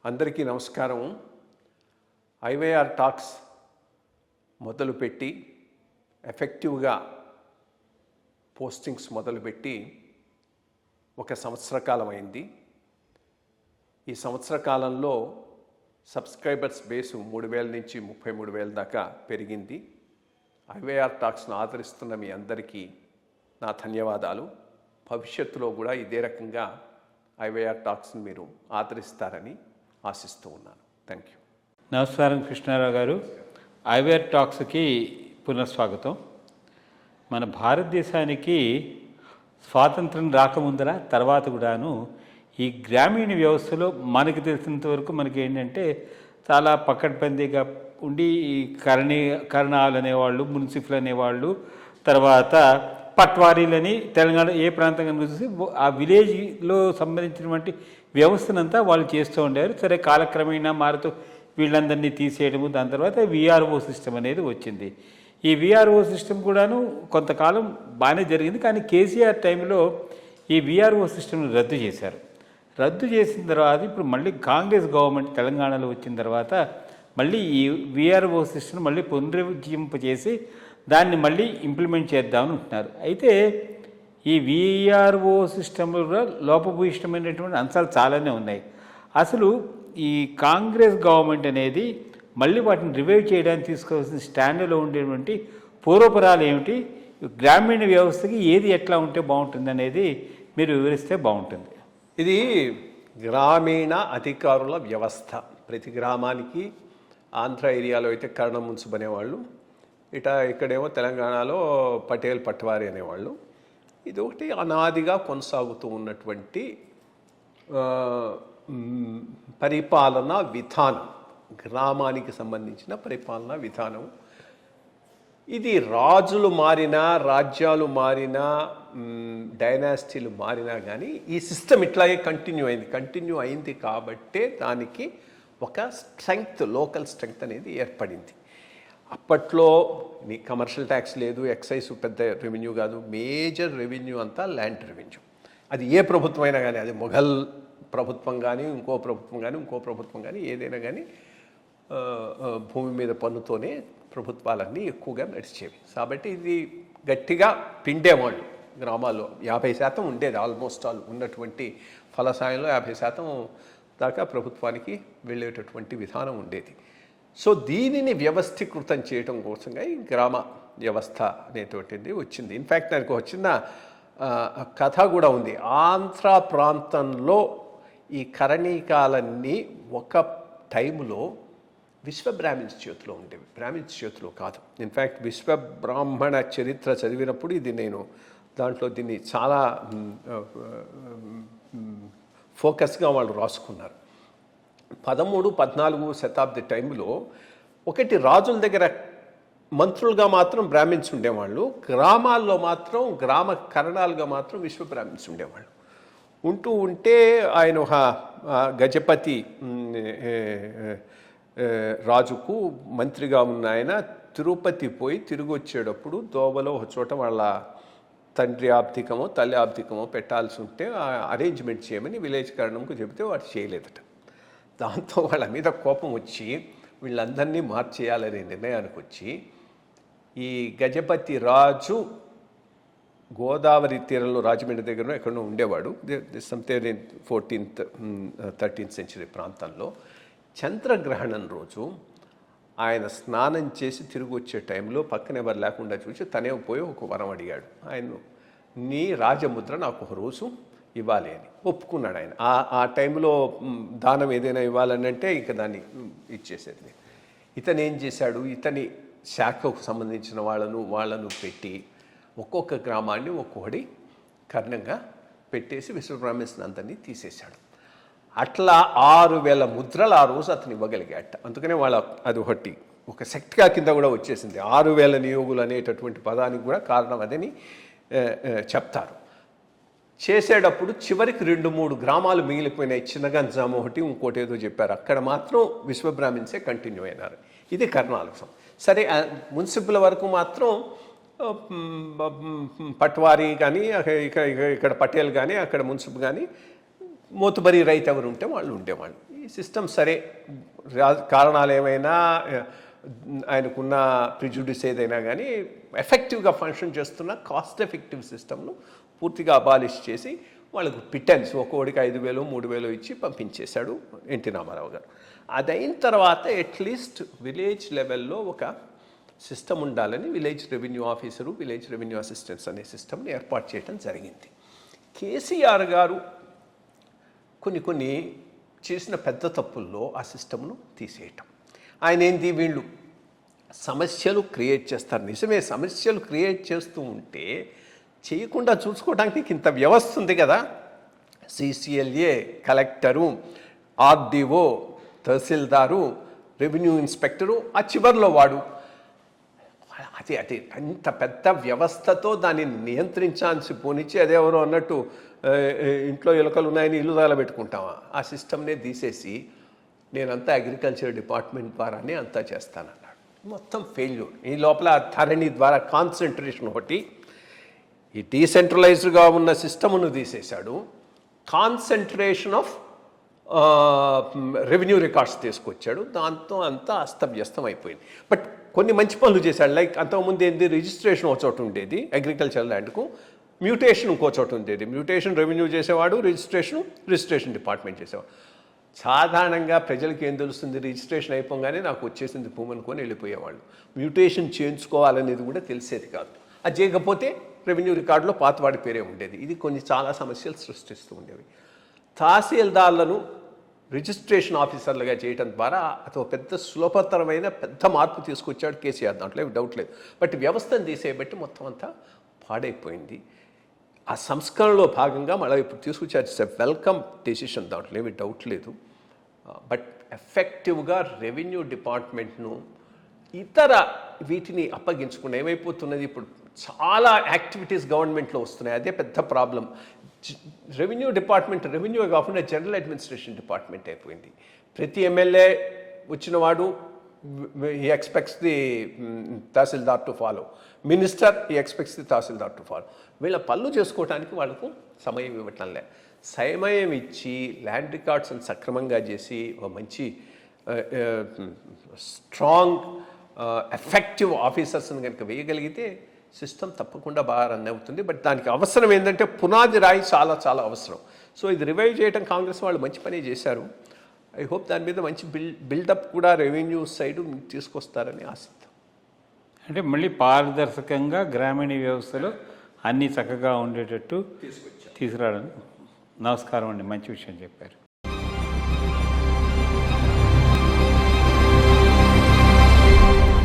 అందరికీ నమస్కారం. IYR talks మొదలుపెట్టి ఎఫెక్టివ్గా పోస్టింగ్స్ మొదలుపెట్టి ఒక సంవత్సర కాలం అయింది. ఈ సంవత్సర కాలంలో సబ్స్క్రైబర్స్ బేసు 3,000 నుంచి 33,000 దాకా పెరిగింది. ఐవైఆర్ టాక్స్ను ఆదరిస్తున్న మీ అందరికీ నా ధన్యవాదాలు. భవిష్యత్తులో కూడా ఇదే రకంగా ఐవైఆర్ టాక్స్ని మీరు ఆదరిస్తారని ఆశిస్తూ ఉన్నాను. Thank you. నమస్కారం కృష్ణారావు గారు. ఐవైఆర్ టాక్స్కి పునఃస్వాగతం. మన భారతదేశానికి స్వాతంత్రం రాకముందర తర్వాత కూడాను ఈ గ్రామీణ వ్యవస్థలో మనకి తెలిసినంత వరకు మనకి ఏంటంటే చాలా పకడ్బందీగా ఉండి ఈ కరణాలు అనేవాళ్ళు, మున్సిపల్ అనేవాళ్ళు, తర్వాత పట్వారీలని తెలంగాణ ఏ ప్రాంతంగా చూసి ఆ విలేజ్లో సంబంధించినటువంటి వ్యవస్థనంతా వాళ్ళు చేస్తూ ఉండేవారు. సరే కాలక్రమేణా మారుతూ వీళ్ళందరినీ తీసేయడము, దాని తర్వాత విఆర్ఓ సిస్టమ్ అనేది వచ్చింది. ఈ విఆర్ఓ సిస్టమ్ కూడాను కొంతకాలం బాగానే జరిగింది. కానీ కేసీఆర్ టైంలో ఈ విఆర్ఓ సిస్టమ్ని రద్దు చేశారు. రద్దు చేసిన తర్వాత ఇప్పుడు మళ్ళీ కాంగ్రెస్ గవర్నమెంట్ తెలంగాణలో వచ్చిన తర్వాత మళ్ళీ ఈ విఆర్ఓ సిస్టమ్ మళ్ళీ పునరుజ్జింపజేసి దాన్ని మళ్ళీ ఇంప్లిమెంట్ చేద్దామని ఉంటున్నారు. అయితే ఈ విఆర్ఓ సిస్టంలో లోపభూయిష్టమైనటువంటి అంశాలు చాలానే ఉన్నాయి. అసలు ఈ కాంగ్రెస్ గవర్నమెంట్ అనేది మళ్ళీ వాటిని రివైవ్ చేయడానికి తీసుకోవాల్సిన స్టాండ్లో ఉండేటువంటి పూర్వపరాలు ఏమిటి, గ్రామీణ వ్యవస్థకి ఏది ఎట్లా ఉంటే బాగుంటుంది అనేది మీరు వివరిస్తే బాగుంటుంది. ఇది గ్రామీణ అధికారుల వ్యవస్థ. ప్రతి గ్రామానికి ఆంధ్ర ఏరియాలో అయితే కరణం మున్సిపల్ అనేవాళ్ళు, ఇక్కడేమో తెలంగాణలో పటేల్ పట్వారి అనేవాళ్ళు. ఇది ఒకటి అనాదిగా కొనసాగుతూ ఉన్నటువంటి పరిపాలనా విధానం, గ్రామానికి సంబంధించిన పరిపాలనా విధానం. ఇది రాజులు మారినా, రాజ్యాలు మారినా, డైనాసిటీలు మారినా కానీ ఈ సిస్టమ్ ఇట్లాగే కంటిన్యూ అయింది కాబట్టే దానికి ఒక స్ట్రెంగ్త్, లోకల్ స్ట్రెంగ్త్ అనేది ఏర్పడింది. అప్పట్లో కమర్షియల్ ట్యాక్స్ లేదు, ఎక్సైజ్ పెద్ద రెవెన్యూ కాదు, మేజర్ రెవెన్యూ అంతా ల్యాండ్ రెవెన్యూ. అది ఏ ప్రభుత్వం అయినా కానీ, అది మొఘల్ ప్రభుత్వం కానీ, ఇంకో ప్రభుత్వం కానీ ఏదైనా కానీ భూమి మీద పన్నుతోనే ప్రభుత్వాలన్నీ ఎక్కువగా నడిచేవి. కాబట్టి ఇది గట్టిగా పిండేవాళ్ళు. గ్రామాల్లో 50% ఉండేది, ఆల్మోస్ట్ ఆల్ ఉన్నటువంటి ఫలసాయంలో 50% దాకా ప్రభుత్వానికి వెళ్ళేటటువంటి విధానం ఉండేది. సో దీనిని వ్యవస్థీకృతం చేయడం కోసంగా ఈ గ్రామ వ్యవస్థ అనేటువంటిది వచ్చింది. ఇన్ఫ్యాక్ట్ దానికి వచ్చిన కథ కూడా ఉంది. ఆంధ్ర ప్రాంతంలో ఈ కరణీకాలన్నీ ఒక టైంలో విశ్వబ్రాహ్మిన్స్ చేతిలో ఉండేవి, బ్రాహ్మిన్స్ చేతిలో కాదు. ఇన్ఫ్యాక్ట్ విశ్వబ్రాహ్మణ చరిత్ర చదివినప్పుడు ఇది నేను దాంట్లో దీన్ని చాలా ఫోకస్గా వాళ్ళు రాసుకున్నారు. 13-14 శతాబ్ది టైంలో ఒకటి రాజుల దగ్గర మంత్రులుగా మాత్రం బ్రాహ్మిన్స్ ఉండేవాళ్ళు, గ్రామాల్లో మాత్రం గ్రామ కరణాలుగా మాత్రం విశ్వబ్రాహ్మిన్స్ ఉండేవాళ్ళు. ఉంటే ఆయన ఒక గజపతి రాజుకు మంత్రిగా ఉన్న ఆయన తిరుపతి పోయి తిరిగి వచ్చేటప్పుడు దోవలో ఒక చోట వాళ్ళ తండ్రి ఆబ్దికమో తల్లి ఆబ్దికమో పెట్టాల్సి ఉంటే అరేంజ్మెంట్ చేయమని విలేజ్ కరణంకు చెబితే వాడు చేయలేదట. దాంతో వాళ్ళ మీద కోపం వచ్చి వీళ్ళందరినీ మార్చేయాలనే నిర్ణయానికి వచ్చి ఈ గజపతి రాజు గోదావరి తీరంలో రాజమండ్రి దగ్గర ఎక్కడో ఉండేవాడు, something in 14th 13th century ప్రాంతంలో. చంద్రగ్రహణం రోజు ఆయన స్నానం చేసి తిరిగి వచ్చే టైంలో పక్కన ఎవరు లేకుండా చూసి తనే పోయి ఒక వరం అడిగాడు. ఆయన నీ రాజముద్ర నాకు ఒక రోజు ఇవ్వాలి అని ఒప్పుకున్నాడు. ఆయన ఆ టైంలో దానం ఏదైనా ఇవ్వాలని అంటే ఇంకా దాన్ని ఇచ్చేసేది. ఇతను ఏం చేశాడు, ఇతని శాఖకు సంబంధించిన వాళ్ళను పెట్టి ఒక్కొక్క గ్రామాన్ని ఒక్కొక్కటి కర్ణంగా పెట్టేసి విశ్వబ్రాహ్మణ్స్ అందరినీ తీసేశాడు. అట్లా 6,000 ముద్రలు ఆ రోజు అతను ఇవ్వగలిగాట. అందుకనే అది ఒక సెక్ట్గా కింద కూడా వచ్చేసింది. 6,000 నియోగులు అనేటటువంటి పదానికి కూడా కారణం అదని చెప్తారు. చేసేటప్పుడు చివరికి 2-3 గ్రామాలు మిగిలిపోయినాయి, చిన్నగంజాం ఒకటి ఇంకోటి ఏదో చెప్పారు. అక్కడ మాత్రం విశ్వబ్రాహ్మిన్సే కంటిన్యూ అయినారు. ఇది కర్ణాలకు. సరే మున్సిపల్ వరకు మాత్రం పట్వారీ కానీ ఇక్కడ పటేల్ కానీ అక్కడ మున్సిపల్ కానీ మోతుబరి రైతు ఎవరు ఉంటే వాళ్ళు ఉండేవాళ్ళు. ఈ సిస్టమ్ సరే కారణాలు ఏమైనా ఆయనకున్న ప్రిజుడిస్ ఏదైనా కానీ ఎఫెక్టివ్గా ఫంక్షన్ చేస్తున్న కాస్ట్ ఎఫెక్టివ్ సిస్టమ్ను పూర్తిగా అబాలిష్ చేసి వాళ్ళకు పిటెన్స్ ఒక్కోడికి 5,000 3,000 ఇచ్చి పంపించేశాడు ఎన్టీ రామారావు గారు. అది అయిన తర్వాత అట్లీస్ట్ విలేజ్ లెవెల్లో ఒక సిస్టమ్ ఉండాలని village revenue officer, village revenue assistants అనే సిస్టమ్ని ఏర్పాటు చేయడం జరిగింది. కేసీఆర్ గారు కొన్ని చేసిన పెద్ద తప్పుల్లో ఆ సిస్టమ్ను తీసేయటం. ఆయన ఏంది, వీళ్ళు సమస్యలు క్రియేట్ చేస్తారు, నిజమే సమస్యలు క్రియేట్ చేస్తూ ఉంటే చేయకుండా చూసుకోవడానికి ఇంత వ్యవస్థ ఉంది కదా, CCLA, collector, RDO, tahsildar, revenue inspector, ఆ చివరిలో వాడు. అది అంత పెద్ద వ్యవస్థతో దాన్ని నియంత్రించాల్సి పోనిచ్చి అదేవరో అన్నట్టు ఇంట్లో ఎలుకలు ఉన్నాయని ఇల్లు తగలబెట్టుకుంటామా, ఆ సిస్టమ్నే తీసేసి నేనంతా అగ్రికల్చర్ డిపార్ట్మెంట్ ద్వారానే అంతా చేస్తానన్నాడు. మొత్తం ఫెయిల్యూర్. ఈ లోపల ధరణి ద్వారా కాన్సన్ట్రేషన్ ఒకటి, ఈ డీసెంట్రలైజ్డ్గా ఉన్న సిస్టమ్ను తీసేశాడు, కాన్సన్ట్రేషన్ ఆఫ్ రెవెన్యూ రికార్డ్స్ తీసుకొచ్చాడు. దాంతో అంతా అస్తవ్యస్తం అయిపోయింది. బట్ కొన్ని మంచి పనులు చేశాడు. లైక్ అంతకుముందు ఏంది, రిజిస్ట్రేషన్ ఒక చోట ఉండేది అగ్రికల్చర్ ల్యాండ్కు, మ్యూటేషన్ ఇంకో చోట ఉండేది. మ్యూటేషన్ రెవెన్యూ చేసేవాడు, రిజిస్ట్రేషన్ డిపార్ట్మెంట్ చేసేవాడు. సాధారణంగా ప్రజలకు ఏం తెలుస్తుంది, రిజిస్ట్రేషన్ అయిపోగానే నాకు వచ్చేసింది భూమి అనుకొని వెళ్ళిపోయేవాళ్ళు. మ్యూటేషన్ చేయించుకోవాలనేది కూడా తెలిసేది కాదు. అది చేయకపోతే రెవెన్యూ రికార్డులో పాతవాడి పేరే ఉండేది. ఇది చాలా సమస్యలు సృష్టిస్తూ ఉండేవి. తహసీల్దార్లను రిజిస్ట్రేషన్ ఆఫీసర్లుగా చేయడం ద్వారా అతను పెద్ద సులభతరమైన పెద్ద మార్పు తీసుకొచ్చాడు కేసీఆర్, దాంట్లో ఏమి డౌట్ లేదు. బట్ వ్యవస్థను తీసేయబట్టి మొత్తం అంతా పాడైపోయింది. ఆ సంస్కరణలో భాగంగా మళ్ళీ ఇప్పుడు తీసుకొచ్చారు. ఇట్స్ ఎ వెల్కమ్ డెసిషన్, దాంట్లో ఏమి డౌట్ లేదు. బట్ ఎఫెక్టివ్గా రెవెన్యూ డిపార్ట్మెంట్ను ఇతర వీటిని అప్పగించుకుని ఏమైపోతున్నది, ఇప్పుడు చాలా యాక్టివిటీస్ గవర్నమెంట్లో వస్తున్నాయి. అదే పెద్ద ప్రాబ్లం. రెవెన్యూ డిపార్ట్మెంట్ రెవెన్యూ కాకుండా జనరల్ అడ్మినిస్ట్రేషన్ డిపార్ట్మెంట్ అయిపోయింది. ప్రతి ఎమ్మెల్యే వచ్చినవాడు he expects the tahsildar to follow, minister he expects the tahsildar to follow. వీళ్ళ పనులు చేసుకోవడానికి వాళ్ళకు సమయం ఇవ్వటంలే. సమయం ఇచ్చి ల్యాండ్ రికార్డ్స్ని సక్రమంగా చేసి ఒక మంచి స్ట్రాంగ్ ఎఫెక్టివ్ ఆఫీసర్స్ని కనుక వేయగలిగితే సిస్టమ్ తప్పకుండా బాగా రన్ అవుతుంది. బట్ దానికి అవసరం ఏంటంటే పునాది రాయి చాలా చాలా అవసరం. సో ఇది రివైవ్ చేయడం కాంగ్రెస్ వాళ్ళు మంచి పని చేశారు. ఐ హోప్ దాని మీద మంచి బిల్డప్ కూడా రెవెన్యూ సైడ్ తీసుకొస్తారని ఆశిద్దాం. అంటే మళ్ళీ పారదర్శకంగా గ్రామీణ వ్యవస్థలో అన్నీ చక్కగా ఉండేటట్టు తీసుకురావడం. నమస్కారం అండి, మంచి విషయం చెప్పారు.